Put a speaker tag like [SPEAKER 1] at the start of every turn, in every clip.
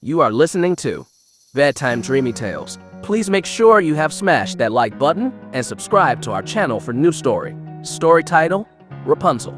[SPEAKER 1] You are listening to Bedtime Dreamy Tales. Please make sure you have smashed that like button and subscribe to our channel for new story. Story title, Rapunzel.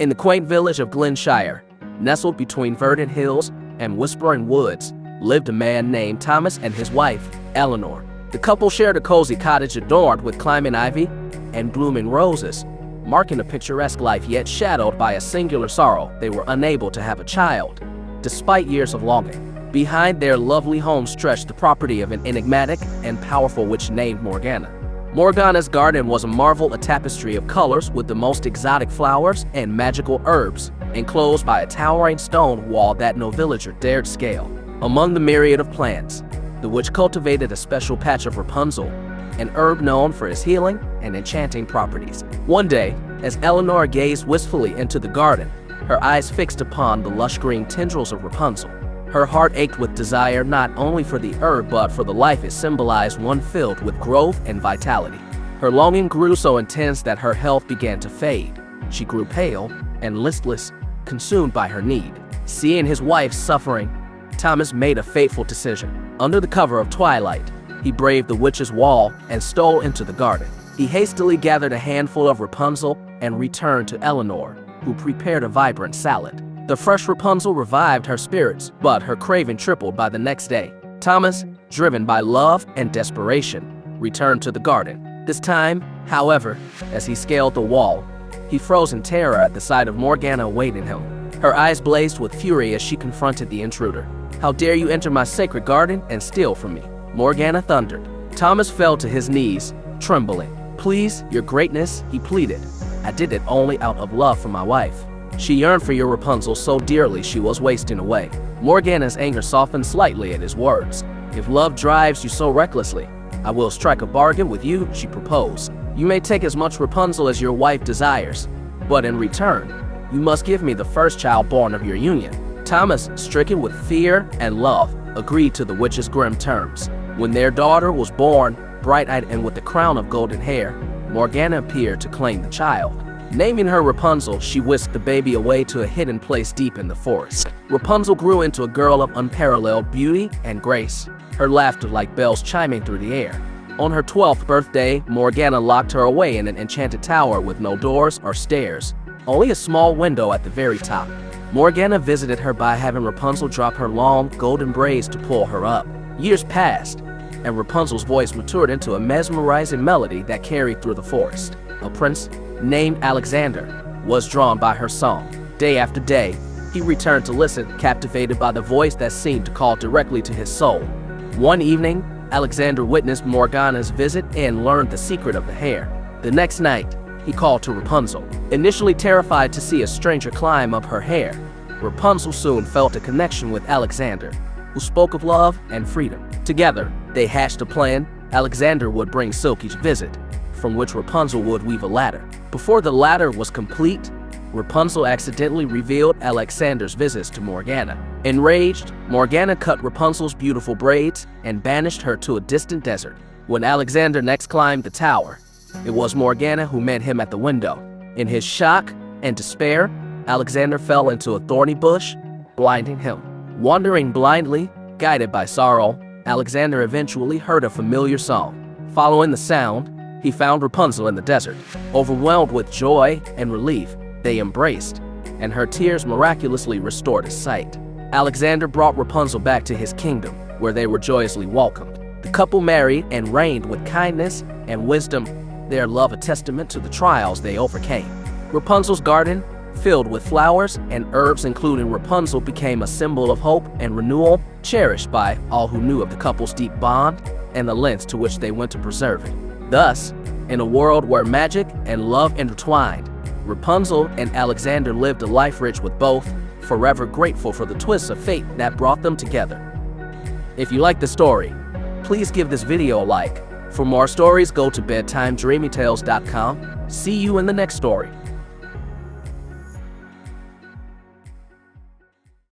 [SPEAKER 1] In the quaint village of Glenshire, nestled between verdant hills and whispering woods, lived a man named Thomas and his wife, Eleanor. The couple shared a cozy cottage adorned with climbing ivy and blooming roses, marking a picturesque life yet shadowed by a singular sorrow. They were unable to have a child, despite years of longing. Behind their lovely home stretched the property of an enigmatic and powerful witch named Morgana. Morgana's garden was a marvel, a tapestry of colors with the most exotic flowers and magical herbs, enclosed by a towering stone wall that no villager dared scale. Among the myriad of plants, the witch cultivated a special patch of Rapunzel, an herb known for its healing and enchanting properties. One day, as Eleanor gazed wistfully into the garden, her eyes fixed upon the lush green tendrils of Rapunzel. Her heart ached with desire not only for the herb but for the life it symbolized, one filled with growth and vitality. Her longing grew so intense that her health began to fade. She grew pale and listless, consumed by her need. Seeing his wife suffering, Thomas made a fateful decision. Under the cover of twilight, he braved the witch's wall and stole into the garden. He hastily gathered a handful of Rapunzel and returned to Eleanor, who prepared a vibrant salad. The fresh Rapunzel revived her spirits, but her craving tripled by the next day. Thomas, driven by love and desperation, returned to the garden. This time, however, as he scaled the wall, he froze in terror at the sight of Morgana awaiting him. Her eyes blazed with fury as she confronted the intruder. "How dare you enter my sacred garden and steal from me?" Morgana thundered. Thomas fell to his knees, trembling. "Please, your greatness," he pleaded. "I did it only out of love for my wife. She yearned for your Rapunzel so dearly she was wasting away." Morgana's anger softened slightly at his words. "If love drives you so recklessly, I will strike a bargain with you," she proposed. "You may take as much Rapunzel as your wife desires, but in return, you must give me the first child born of your union." Thomas, stricken with fear and love, agreed to the witch's grim terms. When their daughter was born, bright-eyed and with a crown of golden hair, Morgana appeared to claim the child. Naming her Rapunzel, she whisked the baby away to a hidden place deep in the forest. Rapunzel grew into a girl of unparalleled beauty and grace, her laughter like bells chiming through the air. On her 12th birthday, Morgana locked her away in an enchanted tower with no doors or stairs, only a small window at the very top. Morgana visited her by having Rapunzel drop her long, golden braids to pull her up. Years passed, and Rapunzel's voice matured into a mesmerizing melody that carried through the forest. A prince named Alexander was drawn by her song. Day after day, he returned to listen, captivated by the voice that seemed to call directly to his soul. One evening, Alexander witnessed Morgana's visit and learned the secret of the hair. The next night, he called to Rapunzel. Initially terrified to see a stranger climb up her hair, Rapunzel soon felt a connection with Alexander, who spoke of love and freedom. Together, they hatched a plan. Alexander would bring Silky's visit, from which Rapunzel would weave a ladder. Before the ladder was complete, Rapunzel accidentally revealed Alexander's visits to Morgana. Enraged, Morgana cut Rapunzel's beautiful braids and banished her to a distant desert. When Alexander next climbed the tower, it was Morgana who met him at the window. In his shock and despair, Alexander fell into a thorny bush, blinding him. Wandering blindly, guided by sorrow, Alexander eventually heard a familiar song. Following the sound, he found Rapunzel in the desert. Overwhelmed with joy and relief, they embraced, and her tears miraculously restored his sight. Alexander brought Rapunzel back to his kingdom, where they were joyously welcomed. The couple married and reigned with kindness and wisdom, their love a testament to the trials they overcame. Rapunzel's garden, filled with flowers and herbs including Rapunzel, became a symbol of hope and renewal, cherished by all who knew of the couple's deep bond and the lengths to which they went to preserve it. Thus, in a world where magic and love intertwined, Rapunzel and Alexander lived a life rich with both, forever grateful for the twists of fate that brought them together. If you like the story, please give this video a like. For more stories, go to bedtimedreamytales.com. See you in the next story.